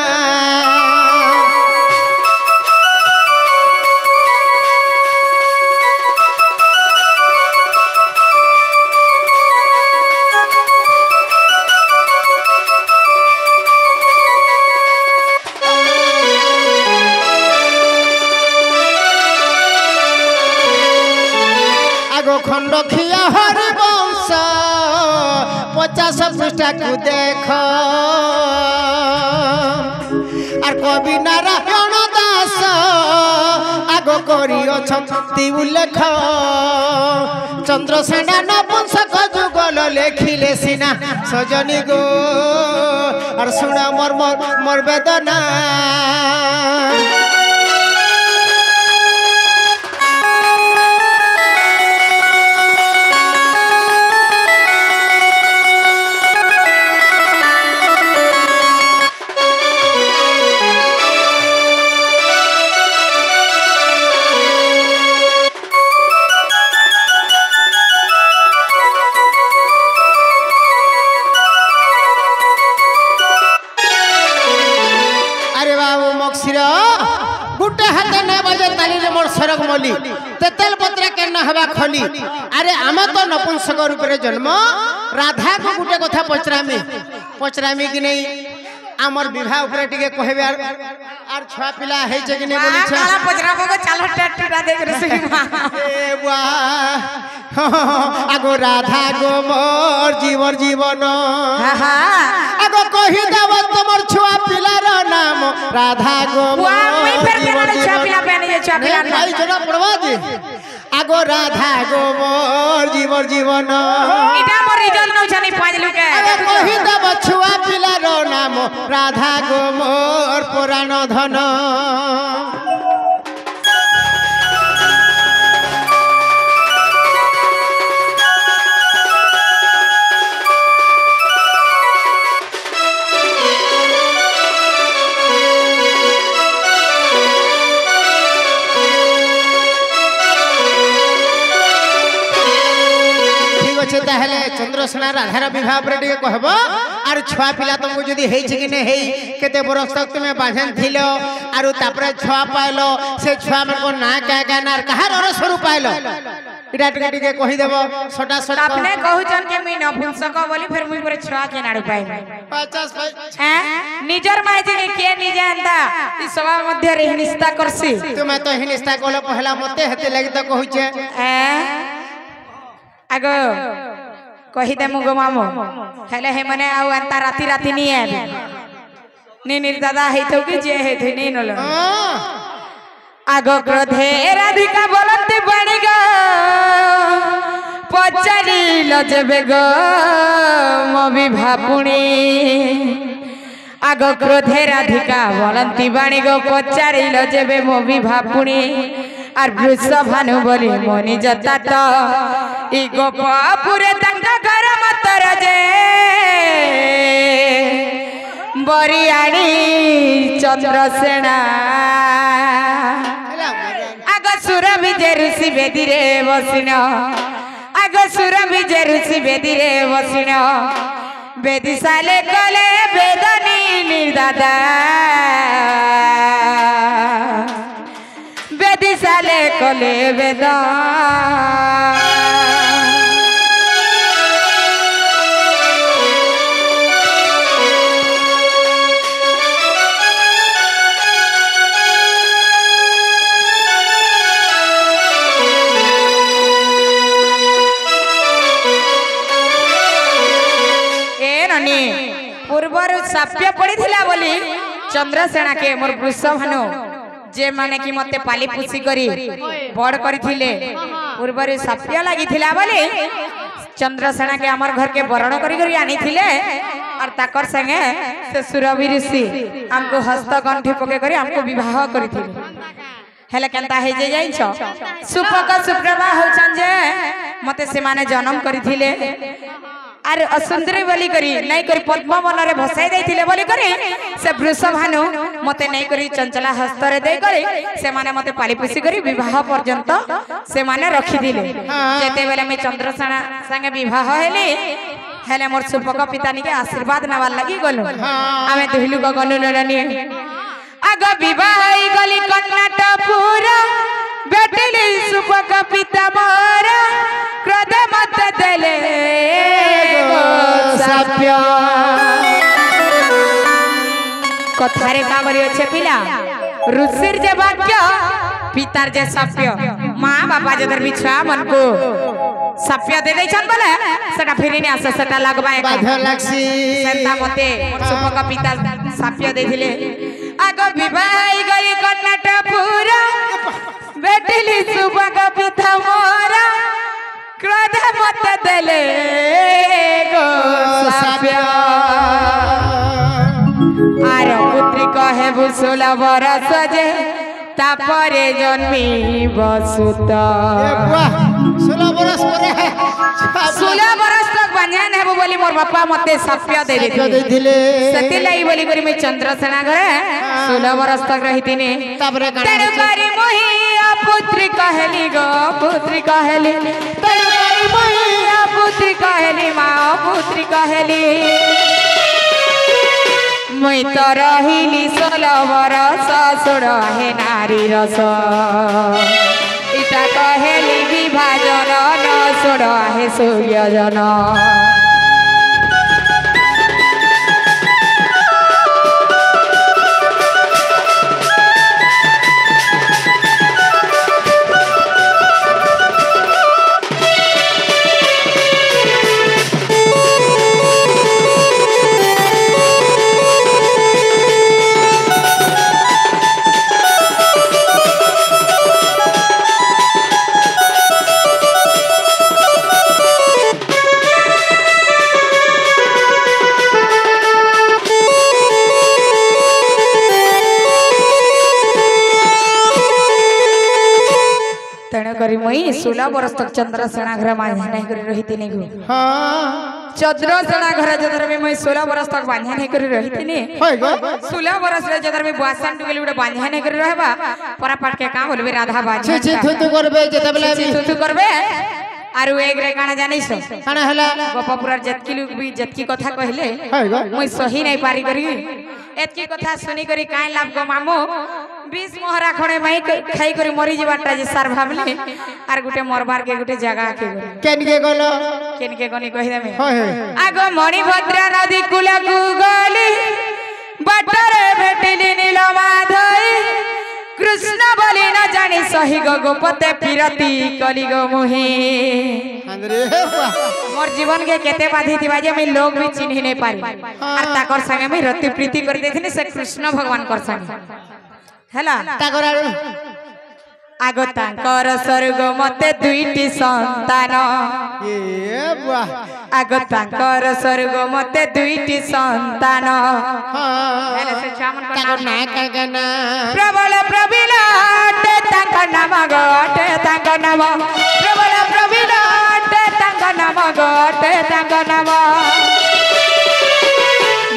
খণ্ডখিয়া হরিবংশ 50 পৃষ্ঠাକୁ দেখ আর কবি নারায়ণ দাস আগ করিଅছন্তি উল্লেখ চন্দ্রসেনা নপুংসক যুগল লেখিলে সিনা সজনী গো আর শুণ মোর মোর মোর বেদনা गुटे हाथे ने बजे ताली रे मोर सरग मोली तेतल पत्र के न हवा खली अरे आम तो नपुंसक रूप रे जन्म राधा को गुटे कथा पचरामी कि नहीं आमर विवाह ऊपर टिके कहबे आर छुआ पिला है जे कि नहीं बोली छ काला पचराबो को चालो टटटा देख रे सही ए वाह आगो राधा गो मोर जीवन आगो कहि देब तमर छुआ पिलार नाम राधा गो मुई फेर केना छुआ पिला पे नहीं छुआ पिला भाई जोड़ा पड़वा जी आगो राधा गो मोर जीवन इटा मोर रिजल्ट न छनी पाँच लोग के आगो कहि देब छुआ पिलार नाम राधा गो मोर पुराण धन चंद्रसेना राधार विवाह पर कहब आर छुआ पिला तुमको जदि कि नहीं है केते बरस तक तुम्हें बांधन थिलो आरु तापरे छुआ पाइलो से छुआ मन को ना क्या क्या ना कहार और स्वरूप पाइलो इटा टिके कहि देबो छोटा छोटा आपने कहू जन के मी नपुंसक बोली फिर मुई पर छुआ के नाडू पाइ 50 हैं निजर माई जे के निजे अंदा ई सभा मध्य रे निस्ता करसी तुम्हें तो हिनिस्ता कोलो पहला मते हेते लागि तो कहू छे आगो कही दे मुगो मामो हेले हे मने आउ अंता राती राती नहीं आबे नी दादा हे तो कि जे हे थे नहीं नलो आगो क्रोधे राधिका बोलते बणी गो पचारी लजबे गो मो विभापुणी आगो क्रोधे राधिका बोलती बाणी गो पचारी लजबे मो विभापुणी আর বৃষভানু বলি মনি যতা তো ই গোপপুরে তাঙ্কা ঘর মতর যে বরিয়াণী চন্দ্রসেনা আগ সুর বিজে ঋষি বেদিরে বসিন আগ সুর বিজে ঋষি বেদিরে বসিন বেদি সালে কলে বেদনী নির্দাদা বেদি সালে কলে বেদা पूर्वर साप्य पड़ी थिला बोली चंद्रसेना के मोर वृषभानु जे माने कि मते पाली पुसी करी बड़ करथिले पूर्वरे सप्य लागिथिला बोले चंद्रसेना के हमर घर के वरण करी आनी थिले और ताकर संगे से सुरभि ऋषि हमको हस्तगंठी पके करी हमको विवाह करथिले हेले केनता हे जे जाइछ सुपक सुप्रभा होचन जे मते से माने जन्म करथिले आर असुंदरी बोली करी नहीं करी पद्म वन रे भसाई देथिले बोली करी से वृषभानु मते नहीं करी चंचला हस्त रे दे करी से माने मते पाली पुसी करी विवाह पर्यंत से माने रखी दिले जेते बेले में चंद्रसेना संगे विवाह हेले हेले मोर सुपक पितानी के आशीर्वाद नवार लगी गलो आमे दुहिलु को गलो लरनी आग विवाह गली कर्नाटपुर बेटली सुपक पिता मोर क्रोध मत देले सप्य कथारे का बरी अच्छे पिला ऋषिर जे वाक्य पितार जे सप्य माँ बापा जदर बिछा मन को सप्य दे दैछन बोले सेटा फिरिने आसे सेटा लगबाए बाधा लागसी सेटा मते सुपक पिता सप्य देथिले आग विवाह गई कर्नाटपुर बेटली सुपक पिता मोरा क्रोध मत देले गो सप्य आर पुत्री कहे बुसुल बरस जे तापरे जन्मी बसुत 16 बरस परे 16 बरस तक बंजान हेबो बोली मोर बापा मते सप्य दे देथिले सती लाई बोली करी मैं चंद्रसेना घरे 16 बरस तक रही तिने तापरे तेरे बारी मोही पुत्री कहली गो पुत्री कहली तेरे बारी मोही पुत्री कहली माँ पुत्री कहली मुई तो रहिली 16 बरस सुड़ हे नारी रस इटा कहली विभाजन न सुड़ हे सूर्यजन करी मई 16 बरस तक चंद्रसेना घर बांधा नहीं करी रही थी नहीं गो हां चंद्रसेना घर जदर में मई 16 बरस तक बांधा नहीं करी रही थी नहीं होय गो 16 बरस रे जदर में बासन टुगली उडे बांधा नहीं करी रहबा परा पाट के का बोलबे राधा बाजी छी थुतु करबे जते बेले थुतु करबे आरु एक रे काना जानिस काना हला गोपापुर जतकी लोग भी जतकी कथा कहले होय गो मई सही नहीं पारी करी एतकी कथा सुनी करी काई लाभ गो मामू 20 मोहरा खणे माई खाई करी मरी जीवाटा जे सार भाबले आर गुटे मरबार के गुटे जगह के केन के गलो केन के गनी कहि देमे होय आगो मणिभद्रा नदी कुला गली बटरे भेटिली नील माधई कृष्ण बोली न जानी सही गो गोपते पिरती कली गो मुही अंदरे मोर जीवन के केते बाधी थिबा जे मैं लोग भी चिन्ह नहीं पारी और ताकर संगे मैं रति प्रीति कर देथिनी से कृष्ण भगवान कर संगे हैला ताकर आगो तांकर स्वर्ग मते दुईटी संतान ए बुआ आगो तांकर स्वर्ग मते दुईटी संतान हां हैला से चामन कर ताकर ना कागना प्रबल प्रबिलाटे तांकर नाम गटे तांकर नाम प्रबल प्रबिलाटे तांकर नाम गटे तांकर नाम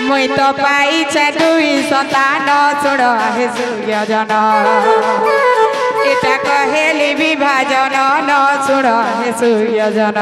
मुई तो पाई छे दुई संतान छोड़ हे सूर्य जन इटा कहेली विभाजन न छोड़ हे सूर्य जन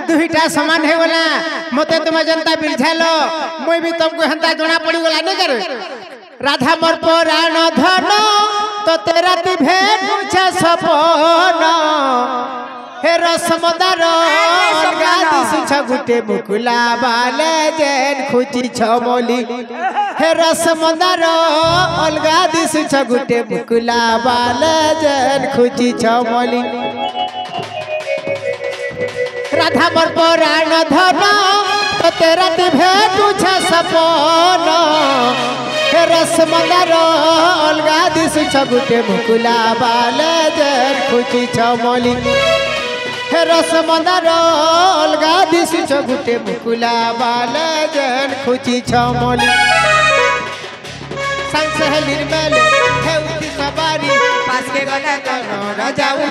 दुईटा समान है वाला मते तुम जनता बिरझालो मुई भी तुमको हंता जोना पड़ी वाला नहीं कर राधा मोर पुराण धन तो तेरा ती भेट पूछा सपन हे रसमदार अलगा दिसुछ गुटे मुकुला बाले जेन खुची छमली हे रसमदार अलगा दिसुछ गुटे मुकुला बाले जेन खुची छमली राधा मोर पराण धन तो तेरा ती भेट पूछा सपन हे रसमदार अलगा दिसुछ गुटे मुकुला बाले जेन खुची छमली हे रसमदार अलगा दिसुछ गुटे मुकुला बाले जेन खुची छमली संग सहेलीर मेले हे उठी सवारी पास के गला जाऊ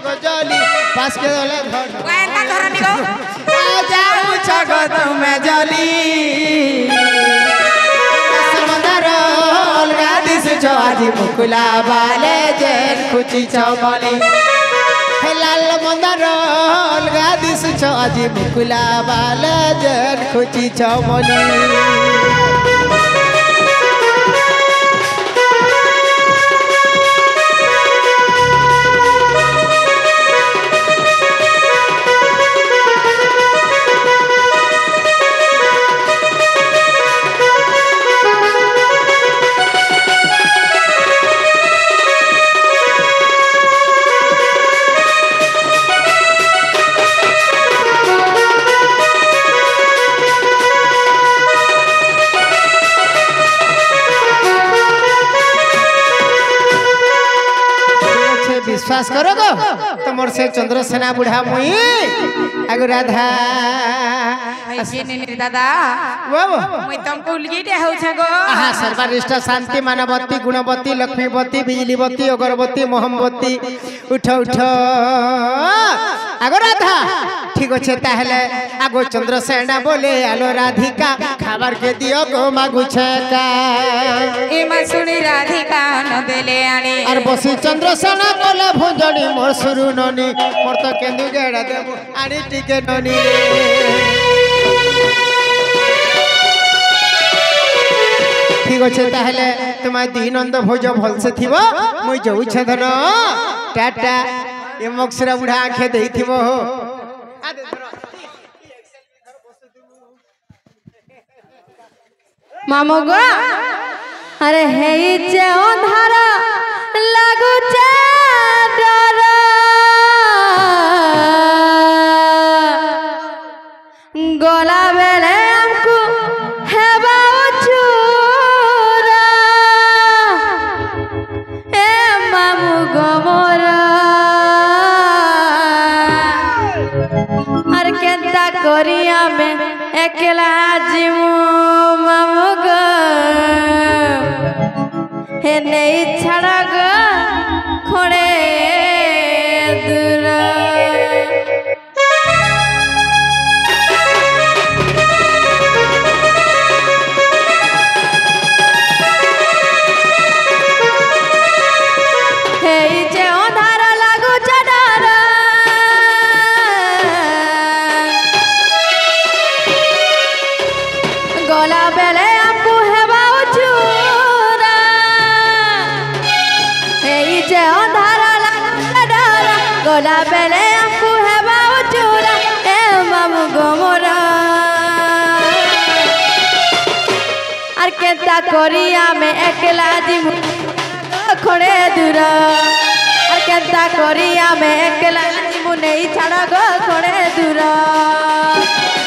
गजली पास के गले घर एंता घर निको जाऊ तुम्हें जली रसमदार अलगा दिसुछ आजी मुकुला बाले जेन खुची छमली हे लाल मंदार अलगा दिसुछ आजी मुकुला बाले जेन खुची छमली विश्वास करो गो तुमर से चंद्रसेना बुढ़ा मुई आगो राधा ऐसे नहीं दादा वो मुई तुमको उलगीटे हो छगो आहा सर्वनिष्ठ शांति मानवती गुणवती लक्ष्मीवती बिजलीवती अगरबती मोहम्बती उठ उठ आगो राधा ठीक अच्छे ताहले आगो चंद्रसेना बोले आलो राधिका खाबार के दियो गो मागुछे का ए सुनी राधिका न देले आनी और बसी चंद्रसेना बोले भुंजनी मोर सुरु ननी मोर तो केंदु गेड़ा देबु आनी टिके ननी रे ठीक अच्छे ताहले तुम्हारे दीनंद भोज भल से थिबो मुई जाऊ छे धन टाटा ए मक्सरा बुढ़ा आंखे देई थिबो हो मामो गो अरे हे जे अंधार लागु जे डर गला बेले हमको हेबा चूरा ए मामू गो मोरा अरे केंता करिया में एकला जीमू मामू गो हे नहीं छड़ा गो खोड़े दूर हे जे अंधार लागू चढ़ार गला बेले आपको हेबा चूरा हे जे अंधार लागू चढ़ार गला बेले आपको हेबा चूरा ए मामू गोमरा আর কেতা করিয়া মে একলা জিমু খড়ে দূর আর কেতা করিয়া মে একলা জিমু নেই ছাড়া গো খড়ে দূর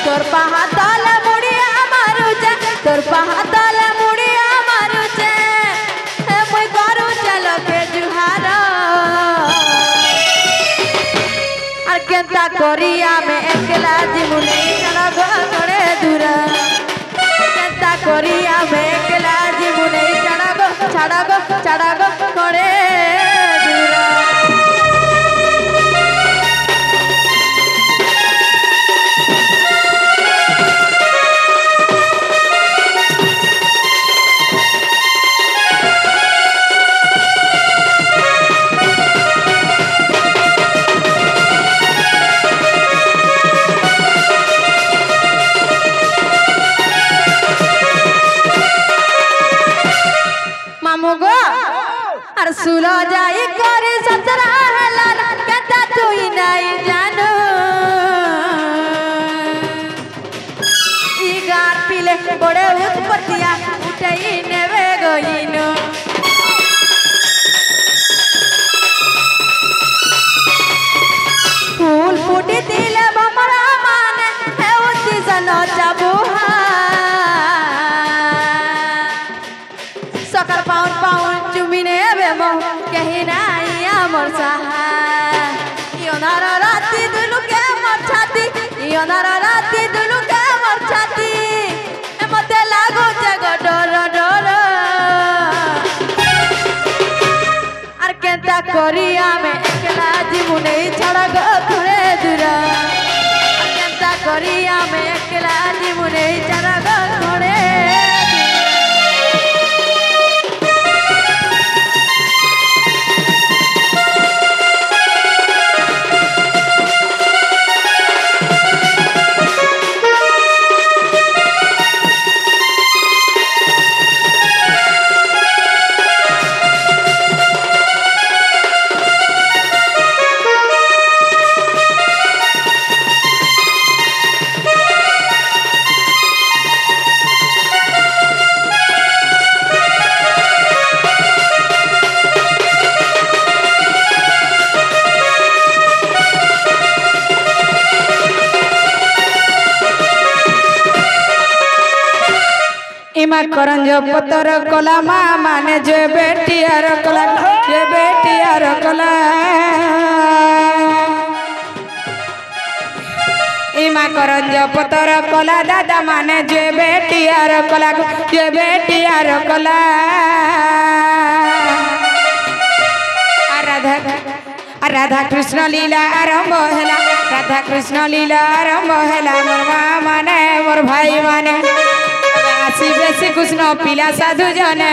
তোর পাহা তলে মুড়িয়া মারুছে তোর পাহা তলে মুড়িয়া মারুছে মুই করু চলকে জুহার আর কেতা করিয়া মে একলা জিমু নেই ছাড়া গো খড়ে দূর করিয়া মেঘলা জীবনে ছাড়া গো করে দূরা अंधार राती दुनु के मोर छाती मते लागो जग डर डर আর কেনতা করি আমি একলা জীবনে ছাড়া গো ঘরে দূর আর কেনতা করি আমি একলা জীবনে ছাড়া গো ঘরে इमा करंज पतर कला माँ माने जे बेटियार कला इमा करंज पतर कला दादा माने जे बेटियार कला राधा कृष्ण लीला आरंभ हैला राधा कृष्ण लीला आरंभ हैला मोर माँ माने मोर भाई माने आसी बेसी कृष्ण पिला साधु जने